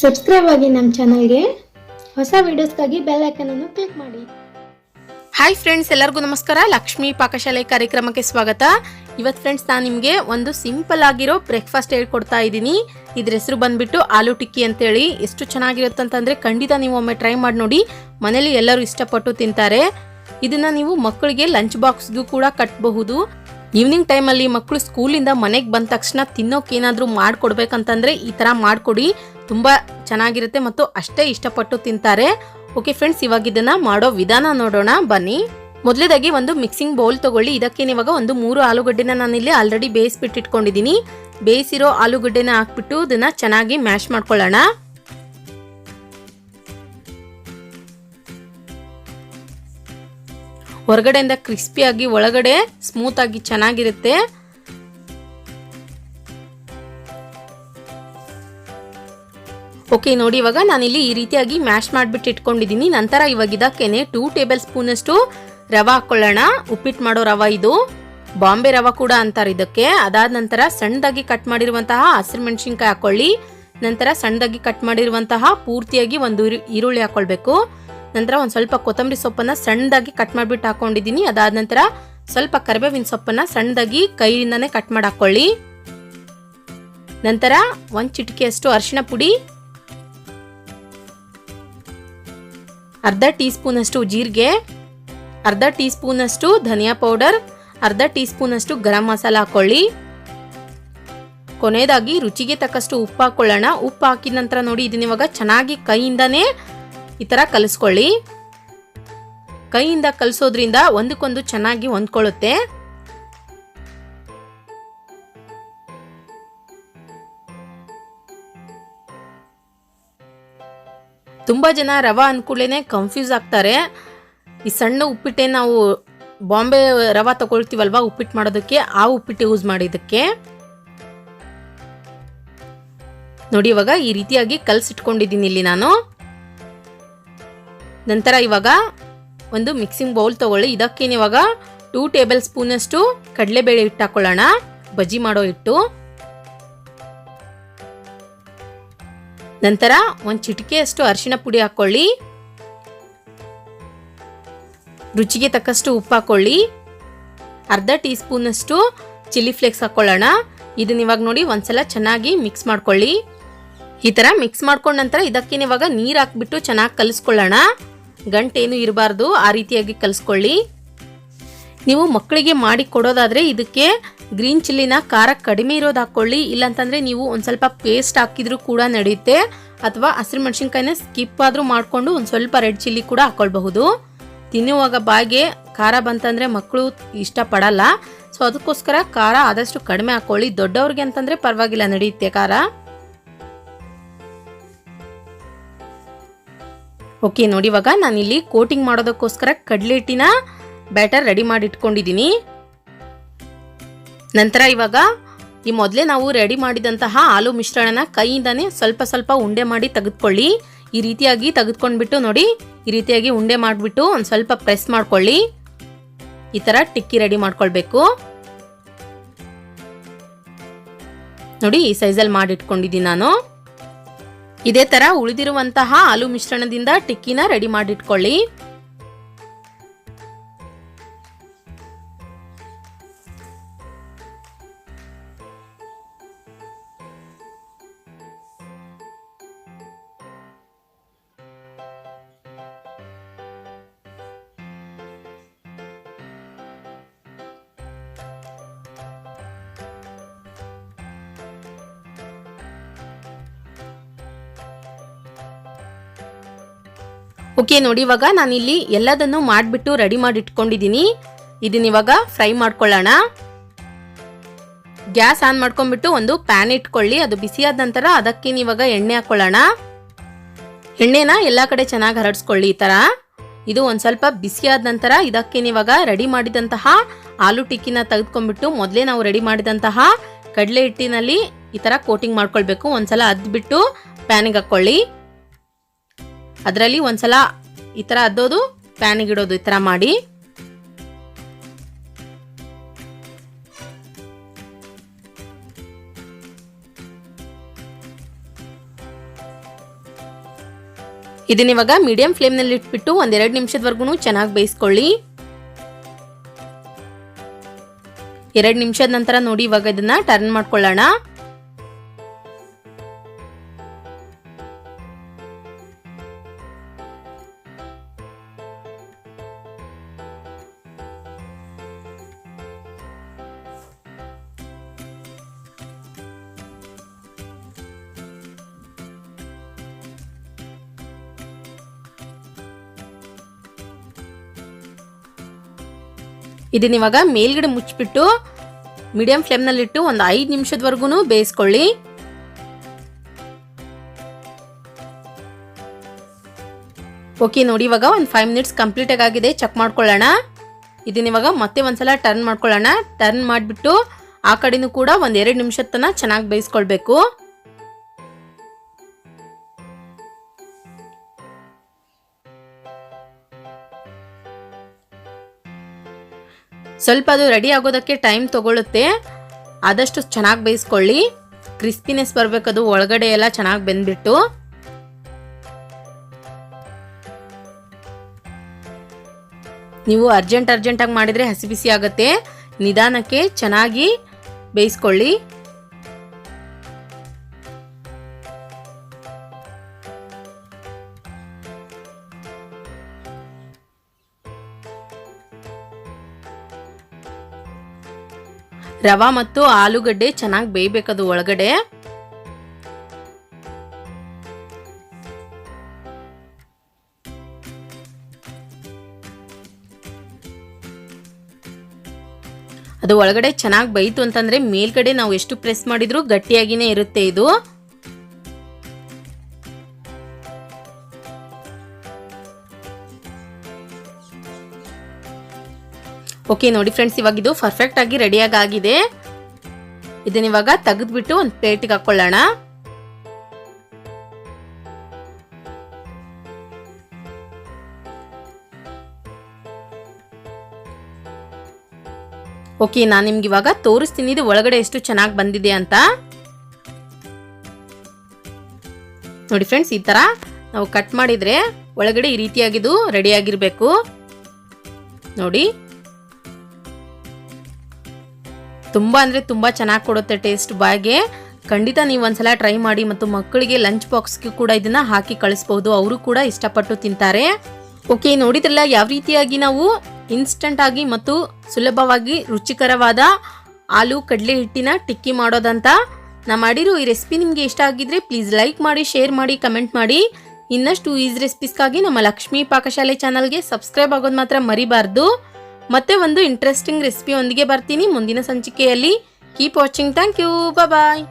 Subscribe ಆಗಿ ನಮ್ಮ ಚಾನಲ್ಗೆ. ಹೊಸ ವಿಡಿಯೋಸ್ಗಾಗಿ ಬೆಲ್ ಐಕಾನ್ ಅನ್ನು ಕ್ಲಿಕ್ ಮಾಡಿ. ಹಾಯ್ ಫ್ರೆಂಡ್ಸ್, ಎಲ್ಲರಿಗೂ ನಮಸ್ಕಾರ. ಲಕ್ಷ್ಮಿ ಪಾಕಶಾಲೆ ಕಾರ್ಯಕ್ರಮಕ್ಕೆ ಸ್ವಾಗತ. ಇವತ್ತು ಫ್ರೆಂಡ್ಸ್ ನಾನು ನಿಮಗೆ ಒಂದು ಸಿಂಪಲ್ ಆಗಿರೋ ಬ್ರೇಕ್ಫಾಸ್ಟ್ ಹೇಳ್ಕೊಡ್ತಾ ಇದ್ದೀನಿ. ಇದ್ರ ಹೆಸರು ಬಂದ್ಬಿಟ್ಟು ಆಲೂ ಟಿಕ್ಕಿ ಅಂತೇಳಿ. ಎಷ್ಟು ಚೆನ್ನಾಗಿರುತ್ತೆ ಅಂತಂದರೆ ಖಂಡಿತ ನೀವು ಒಮ್ಮೆ ಟ್ರೈ ಮಾಡಿ ನೋಡಿ. ಮನೇಲಿ ಎಲ್ಲರೂ ಇಷ್ಟಪಟ್ಟು ತಿಂತಾರೆ. ಇದನ್ನು ನೀವು ಮಕ್ಕಳಿಗೆ ಲಂಚ್ ಬಾಕ್ಸ್ಗೂ ಕೂಡ ಕಟ್ಟಬಹುದು. ಈವ್ನಿಂಗ್ ಟೈಮಲ್ಲಿ ಮಕ್ಕಳು ಸ್ಕೂಲಿಂದ ಮನೆಗೆ ಬಂದ ತಕ್ಷಣ ತಿನ್ನೋಕ್ಕೇನಾದರೂ ಮಾಡಿಕೊಡ್ಬೇಕಂತಂದರೆ ಈ ಥರ ಮಾಡಿಕೊಡಿ. ತುಂಬ ಚೆನ್ನಾಗಿರುತ್ತೆ ಮತ್ತು ಅಷ್ಟೇ ಇಷ್ಟಪಟ್ಟು ತಿಂತಾರೆ. ಓಕೆ ಫ್ರೆಂಡ್ಸ್, ಇವಾಗ ಇದನ್ನು ಮಾಡೋ ವಿಧಾನ ನೋಡೋಣ ಬನ್ನಿ. ಮೊದಲೇದಾಗಿ ಒಂದು ಮಿಕ್ಸಿಂಗ್ ಬೌಲ್ ತಗೊಳ್ಳಿ. ಇದಕ್ಕೆ ಇವಾಗ ಒಂದು 3 ಆಲೂಗಡ್ಡೆನ ನಾನಿಲ್ಲಿ ಆಲ್ರೆಡಿ ಬೇಯಿಸ್ಬಿಟ್ಟು ಇಟ್ಕೊಂಡಿದ್ದೀನಿ. ಬೇಯಿಸಿರೋ ಆಲೂಗಡ್ಡೆನ ಹಾಕ್ಬಿಟ್ಟು ಇದನ್ನು ಚೆನ್ನಾಗಿ ಮ್ಯಾಶ್ ಮಾಡ್ಕೊಳ್ಳೋಣ. ಹೊರಗಡೆಯಿಂದ ಕ್ರಿಸ್ಪಿಯಾಗಿ ಒಳಗಡೆ ಸ್ಮೂತ್ ಆಗಿ ಚೆನ್ನಾಗಿರುತ್ತೆ. ಓಕೆ ನೋಡಿ, ಇವಾಗ ನಾನಿಲ್ಲಿ ಈ ರೀತಿಯಾಗಿ ಮ್ಯಾಶ್ ಮಾಡಿಬಿಟ್ಟು ಇಟ್ಕೊಂಡಿದ್ದೀನಿ. ನಂತರ ಇವಾಗ ಇದಕ್ಕೇನೆ 2 ಟೇಬಲ್ ಸ್ಪೂನ್ ಅಷ್ಟು ರವೆ ಹಾಕೊಳ್ಳೋಣ. ಉಪ್ಪಿಟ್ಟು ಮಾಡೋ ರವೆ ಇದು, ಬಾಂಬೆ ರವೆ ಕೂಡ ಅಂತಾರೆ ಇದಕ್ಕೆ. ಅದಾದ ನಂತರ ಸಣ್ಣದಾಗಿ ಕಟ್ ಮಾಡಿರುವಂತಹ ಹಸಿರು ಮೆಣಸಿನ್ಕಾಯಿ ಹಾಕೊಳ್ಳಿ. ನಂತರ ಸಣ್ಣದಾಗಿ ಕಟ್ ಮಾಡಿರುವಂತಹ ಪೂರ್ತಿಯಾಗಿ ಒಂದು ಈರುಳ್ಳಿ ಹಾಕೊಳ್ಬೇಕು. ನಂತರ ಒಂದು ಸ್ವಲ್ಪ ಕೊತ್ತಂಬರಿ ಸೊಪ್ಪನ್ನ ಸಣ್ಣದಾಗಿ ಕಟ್ ಮಾಡಿಬಿಟ್ಟು ಹಾಕೊಂಡಿದ್ದೀನಿ. ಅದಾದ ನಂತರ ಸ್ವಲ್ಪ ಕರಿಬೇವಿನ ಸೊಪ್ಪನ್ನ ಸಣ್ಣದಾಗಿ ಕೈಯಿಂದಾನೆ ಕಟ್ ಮಾಡಿ ಹಾಕೊಳ್ಳಿ. ನಂತರ 1 ಚಿಟಿಕೆಯಷ್ಟು ಅರಿಶಿನ ಪುಡಿ, ಅರ್ಧ ಟೀ ಸ್ಪೂನ್ ಅಷ್ಟು ಜೀರಿಗೆ, ಅರ್ಧ ಟೀ ಸ್ಪೂನ್ ಅಷ್ಟು ಧನಿಯಾ ಪೌಡರ್, ಅರ್ಧ ಟೀ ಸ್ಪೂನ್ ಅಷ್ಟು ಗರಂ ಮಸಾಲ ಹಾಕೊಳ್ಳಿ. ಕೊನೆಯದಾಗಿ ರುಚಿಗೆ ತಕ್ಕಷ್ಟು ಉಪ್ಪು ಹಾಕೊಳ್ಳೋಣ. ಉಪ್ಪು ಹಾಕಿದ ನಂತರ ನೋಡಿ, ಇದನ್ನ ಇವಾಗ ಚೆನ್ನಾಗಿ ಕೈಯಿಂದಾನೇ ಈ ತರ ಕಲಿಸ್ಕೊಳ್ಳಿ. ಕೈಯಿಂದ ಕಲಿಸೋದ್ರಿಂದ ಒಂದಕ್ಕೊಂದು ಚೆನ್ನಾಗಿ ಹೊಂದ್ಕೊಳ್ಳುತ್ತೆ. ತುಂಬ ಜನ ರವೆ ಅನ್ಕೂಡ್ಲೇನೆ ಕನ್ಫ್ಯೂಸ್ ಆಗ್ತಾರೆ. ಈ ಸಣ್ಣ ಉಪ್ಪಿಟ್ಟೆ ನಾವು ಬಾಂಬೆ ರವೆ ತಗೊಳ್ತೀವಲ್ವಾ ಉಪ್ಪಿಟ್ಟು ಮಾಡೋದಕ್ಕೆ, ಆ ಉಪ್ಪಿಟ್ಟು ಯೂಸ್ ಮಾಡಿದ್ದಕ್ಕೆ. ನೋಡಿ ಇವಾಗ ಈ ರೀತಿಯಾಗಿ ಕಲಸಿಟ್ಕೊಂಡಿದ್ದೀನಿ ಇಲ್ಲಿ ನಾನು. ನಂತರ ಇವಾಗ ಒಂದು ಮಿಕ್ಸಿಂಗ್ ಬೌಲ್ ತಗೊಳ್ಳಿ. ಇದಕ್ಕೇನು ಇವಾಗ 2 ಟೇಬಲ್ ಸ್ಪೂನ್ ಅಷ್ಟು ಕಡಲೆಬೇಳೆ ಹಿಟ್ಟು ಹಾಕೊಳ್ಳೋಣ, ಬಜ್ಜಿ ಮಾಡೋ ಹಿಟ್ಟು. ನಂತರ 1 ಚಿಟಿಕೆಯಷ್ಟು ಅರಿಶಿನ ಪುಡಿ ಹಾಕೊಳ್ಳಿ. ರುಚಿಗೆ ತಕ್ಕಷ್ಟು ಉಪ್ಪು ಹಾಕೊಳ್ಳಿ. ಅರ್ಧ ಟೀ ಸ್ಪೂನ್ ಅಷ್ಟು ಚಿಲ್ಲಿ ಫ್ಲೇಕ್ಸ್ ಹಾಕೊಳ್ಳೋಣ. ಇದನ್ನ ಇವಾಗ ನೋಡಿ ಒಂದ್ಸಲ ಚೆನ್ನಾಗಿ ಮಿಕ್ಸ್ ಮಾಡ್ಕೊಳ್ಳಿ. ಈ ತರ ಮಿಕ್ಸ್ ಮಾಡ್ಕೊಂಡ ನಂತರ ಇದಕ್ಕೇನು ಇವಾಗ ನೀರು ಹಾಕ್ಬಿಟ್ಟು ಚೆನ್ನಾಗಿ ಕಲಿಸ್ಕೊಳ್ಳೋಣ. ಗಂಟೇನು ಇರಬಾರ್ದು, ಆ ರೀತಿಯಾಗಿ ಕಲಿಸ್ಕೊಳ್ಳಿ. ನೀವು ಮಕ್ಕಳಿಗೆ ಮಾಡಿ ಕೊಡೋದಾದ್ರೆ ಇದಕ್ಕೆ ಗ್ರೀನ್ ಚಿಲ್ಲಿನ ಖಾರ ಕಡಿಮೆ ಇರೋದು ಹಾಕೊಳ್ಳಿ. ಇಲ್ಲಾಂತಂದ್ರೆ ನೀವು ಒಂದು ಸ್ವಲ್ಪ ಪೇಸ್ಟ್ ಹಾಕಿದ್ರೂ ಕೂಡ ನಡೆಯುತ್ತೆ. ಅಥವಾ ಹಸಿರು ಮೆಣಸಿನ್ಕಾಯಿನ ಸ್ಕಿಪ್ ಆದ್ರೂ ಮಾಡಿಕೊಂಡು ಒಂದು ಸ್ವಲ್ಪ ರೆಡ್ ಚಿಲ್ಲಿ ಕೂಡ ಹಾಕೊಳ್ಬಹುದು. ತಿನ್ನುವಾಗ ಬಾಯಿಗೆ ಖಾರ ಬಂತಂದ್ರೆ ಮಕ್ಕಳು ಇಷ್ಟಪಡಲ್ಲ. ಸೊ ಅದಕ್ಕೋಸ್ಕರ ಖಾರ ಆದಷ್ಟು ಕಡಿಮೆ ಹಾಕೊಳ್ಳಿ. ದೊಡ್ಡವ್ರಿಗೆ ಅಂತಂದ್ರೆ ಪರವಾಗಿಲ್ಲ, ನಡೆಯುತ್ತೆ ಖಾರ. ಓಕೆ ನೋಡಿ, ಇವಾಗ ನಾನಿಲ್ಲಿ ಕೋಟಿಂಗ್ ಮಾಡೋದಕ್ಕೋಸ್ಕರ ಕಡಲೆ ಹಿಟ್ಟಿನ ಬ್ಯಾಟರ್ ರೆಡಿ ಮಾಡಿ ಇಟ್ಕೊಂಡಿದ್ದೀನಿ. ನಂತರ ಇವಾಗ ಈ ಮೊದಲೇ ನಾವು ರೆಡಿ ಮಾಡಿದಂತಹ ಆಲೂ ಮಿಶ್ರಣನ ಕೈಯಿಂದಾನೆ ಸ್ವಲ್ಪ ಸ್ವಲ್ಪ ಉಂಡೆ ಮಾಡಿ ತೆಗೆದುಕೊಳ್ಳಿ. ಈ ರೀತಿಯಾಗಿ ತೆಗೆದುಕೊಂಡ್ಬಿಟ್ಟು ನೋಡಿ, ಈ ರೀತಿಯಾಗಿ ಉಂಡೆ ಮಾಡಿಬಿಟ್ಟು ಒಂದು ಸ್ವಲ್ಪ ಪ್ರೆಸ್ ಮಾಡ್ಕೊಳ್ಳಿ. ಈ ಥರ ಟಿಕ್ಕಿ ರೆಡಿ ಮಾಡ್ಕೊಳ್ಬೇಕು. ನೋಡಿ ಈ ಸೈಜಲ್ಲಿ ಮಾಡಿ ಇಟ್ಕೊಂಡಿದ್ದೀನಿ ನಾನು. ಇದೇ ತರ ಉಳಿದಿರುವಂತಹ ಆಲೂ ಮಿಶ್ರಣದಿಂದ ಟಿಕ್ಕಿನ ರೆಡಿ ಮಾಡಿಟ್ಕೊಳ್ಳಿ. ಓಕೆ ನೋಡಿ, ಇವಾಗ ನಾನಿಲ್ಲಿ ಎಲ್ಲದನ್ನು ಮಾಡಿಬಿಟ್ಟು ರೆಡಿ ಮಾಡಿ ಇಟ್ಕೊಂಡಿದ್ದೀನಿ. ಇದನ್ನ ಇವಾಗ ಫ್ರೈ ಮಾಡ್ಕೊಳ್ಳೋಣ. ಗ್ಯಾಸ್ ಆನ್ ಮಾಡ್ಕೊಂಡ್ಬಿಟ್ಟು ಒಂದು ಪ್ಯಾನ್ ಇಟ್ಕೊಳ್ಳಿ. ಅದು ಬಿಸಿಯಾದ ನಂತರ ಅದಕ್ಕೆ ಇವಾಗ ಎಣ್ಣೆ ಹಾಕೊಳ್ಳೋಣ. ಎಣ್ಣೆನ ಎಲ್ಲ ಕಡೆ ಚೆನ್ನಾಗಿ ಹರಡಿಸ್ಕೊಳ್ಳಿ. ಈ ತರ ಇದು ಒಂದು ಸ್ವಲ್ಪ ಬಿಸಿಯಾದ ನಂತರ ಇದಕ್ಕೆ ಇವಾಗ ರೆಡಿ ಮಾಡಿದಂತಹ ಆಲೂ ಟಿಕ್ಕಿನ ತೆಗೆದುಕೊಂಡ್ಬಿಟ್ಟು ಮೊದಲೇ ನಾವು ರೆಡಿ ಮಾಡಿದಂತಹ ಕಡಲೆ ಹಿಟ್ಟಿನಲ್ಲಿ ಈ ತರ ಕೋಟಿಂಗ್ ಮಾಡ್ಕೊಳ್ಬೇಕು. ಒಂದ್ಸಲ ಅದ್ಬಿಟ್ಟು ಪ್ಯಾನಿಗೆ ಹಾಕೊಳ್ಳಿ. ಅದರಲ್ಲಿ ಒಂದ್ಸಲ ಈ ತರ ಅದ್ದೋದು, ಪ್ಯಾನಿಗೆ ಇಡೋದು, ಈ ತರ ಮಾಡಿ. ಇದನ್ನ ಇವಾಗ ಮೀಡಿಯಂ ಫ್ಲೇಮ್ನಲ್ಲಿ ಇಟ್ಬಿಟ್ಟು 1-2 ನಿಮಿಷದವರೆಗೂ ಚೆನ್ನಾಗಿ ಬೇಯಿಸ್ಕೊಳ್ಳಿ. 2 ನಿಮಿಷದ ನಂತರ ನೋಡಿ ಇವಾಗ ಇದನ್ನ ಟರ್ನ್ ಮಾಡ್ಕೊಳ್ಳೋಣ. ಇದನ್ನ ಇವಾಗ ಮೇಲ್ಗಡೆ ಮುಚ್ಚಿಬಿಟ್ಟು ಮೀಡಿಯಂ ಫ್ಲೇಮ್ನಲ್ಲಿಟ್ಟು 5 ನಿಮಿಷದವರೆಗೂ ಬೇಯಿಸ್ಕೊಳ್ಳಿ. ಓಕೆ ನೋಡಿ ಇವಾಗ 5 ಮಿನಿಟ್ಸ್ ಕಂಪ್ಲೀಟ್ ಆಗಿದೆ. ಚೆಕ್ ಮಾಡ್ಕೊಳ್ಳೋಣ. ಇದನ್ನ ಇವಾಗ ಮತ್ತೆ ಒಂದ್ಸಲ ಟರ್ನ್ ಮಾಡ್ಕೊಳ್ಳೋಣ. ಟರ್ನ್ ಮಾಡಿಬಿಟ್ಟು ಆ ಕಡೆನೂ ಕೂಡ 1-2 ನಿಮಿಷದ ತನಕ ಚೆನ್ನಾಗಿ ಬೇಯಿಸ್ಕೊಳ್ಬೇಕು. ಸ್ವಲ್ಪ ಅದು ರೆಡಿ ಆಗೋದಕ್ಕೆ ಟೈಮ್ ತಗೊಳುತ್ತೆ. ಆದಷ್ಟು ಚೆನ್ನಾಗಿ ಬೇಯಿಸ್ಕೊಳ್ಳಿ. ಕ್ರಿಸ್ಪಿನೆಸ್ ಬರಬೇಕದು ಒಳಗಡೆ ಎಲ್ಲ ಚೆನ್ನಾಗಿ ಬೆಂದ್ಬಿಟ್ಟು. ನೀವು ಅರ್ಜೆಂಟಾಗಿ ಮಾಡಿದರೆ ಹಸಿ ಬಿಸಿ ಆಗುತ್ತೆ. ನಿಧಾನಕ್ಕೆ ಚೆನ್ನಾಗಿ ಬೇಯಿಸ್ಕೊಳ್ಳಿ. ರವಾ ಮತ್ತು ಆಲೂಗಡ್ಡೆ ಚೆನ್ನಾಗಿ ಬೇಯಬೇಕದು ಒಳಗಡೆ. ಅದು ಒಳಗಡೆ ಚೆನ್ನಾಗಿ ಬೇಯಿತು ಅಂತಂದ್ರೆ ಮೇಲ್ಗಡೆ ನಾವು ಎಷ್ಟು ಪ್ರೆಸ್ ಮಾಡಿದ್ರು ಗಟ್ಟಿಯಾಗಿನೇ ಇರುತ್ತೆ ಇದು. ಓಕೆ ನೋಡಿ ಫ್ರೆಂಡ್ಸ್, ಇವಾಗ ಇದು ಪರ್ಫೆಕ್ಟ್ ಆಗಿ ರೆಡಿಯಾಗಿ ಆಗಿದೆ. ಇದನ್ನ ಇವಾಗ ತೆಗೆದ್ಬಿಟ್ಟು ಒಂದು ಪ್ಲೇಟಿಗೆ ಹಾಕೊಳ್ಳೋಣ. ಓಕೆ, ನಾನು ನಿಮ್ಗೆ ಇವಾಗ ತೋರಿಸ್ತೀನಿ ಇದು ಒಳಗಡೆ ಎಷ್ಟು ಚೆನ್ನಾಗಿ ಬಂದಿದೆ ಅಂತ. ನೋಡಿ ಫ್ರೆಂಡ್ಸ್, ಈ ತರ ನಾವು ಕಟ್ ಮಾಡಿದ್ರೆ ಒಳಗಡೆ ಈ ರೀತಿಯಾಗಿದು ರೆಡಿ ಆಗಿರ್ಬೇಕು ನೋಡಿ. ತುಂಬಾ ಅಂದ್ರೆ ತುಂಬಾ ಚೆನ್ನಾಗಿ ಕೊಡುತ್ತೆ ಟೇಸ್ಟ್ ಬಾಯ್ಗೆ. ಖಂಡಿತ ನೀವು ಒಂದ್ಸಲ ಟ್ರೈ ಮಾಡಿ. ಮತ್ತು ಮಕ್ಕಳಿಗೆ ಲಂಚ್ ಬಾಕ್ಸ್ಗೆ ಕೂಡ ಇದನ್ನ ಹಾಕಿ ಕಳಿಸಬಹುದು. ಅವರು ಕೂಡ ಇಷ್ಟಪಟ್ಟು ತಿಂತಾರೆ. ಓಕೆ, ನೋಡಿದ್ರಲ್ಲ ಯಾವ ರೀತಿಯಾಗಿ ನಾವು ಇನ್ಸ್ಟಂಟ್ ಆಗಿ ಮತ್ತು ಸುಲಭವಾಗಿ ರುಚಿಕರವಾದ ಆಲೂ ಕಡಲೆ ಹಿಟ್ಟಿನ ಟಿಕ್ಕಿ ಮಾಡೋದಂತ. ನಾ ಮಾಡಿರೋ ಈ ರೆಸಿಪಿ ನಿಮಗೆ ಇಷ್ಟ ಆಗಿದ್ರೆ ಪ್ಲೀಸ್ ಲೈಕ್ ಮಾಡಿ, ಶೇರ್ ಮಾಡಿ, ಕಮೆಂಟ್ ಮಾಡಿ. ಇನ್ನಷ್ಟು ಈಸಿ ರೆಸಿಪೀಸ್ಗಾಗಿ ನಮ್ಮ ಲಕ್ಷ್ಮಿ ಪಾಕಶಾಲೆ ಚಾನಲ್ಗೆ ಸಬ್ಸ್ಕ್ರೈಬ್ ಆಗೋದು ಮಾತ್ರ ಮರಿಬಾರ್ದು. ಮತ್ತೆ ಒಂದು ಇಂಟ್ರೆಸ್ಟಿಂಗ್ ರೆಸಿಪಿ ಒಂದಿಗೆ ಬರ್ತೀನಿ ಮುಂದಿನ ಸಂಚಿಕೆಯಲ್ಲಿ. Keep watching. Thank you. Bye.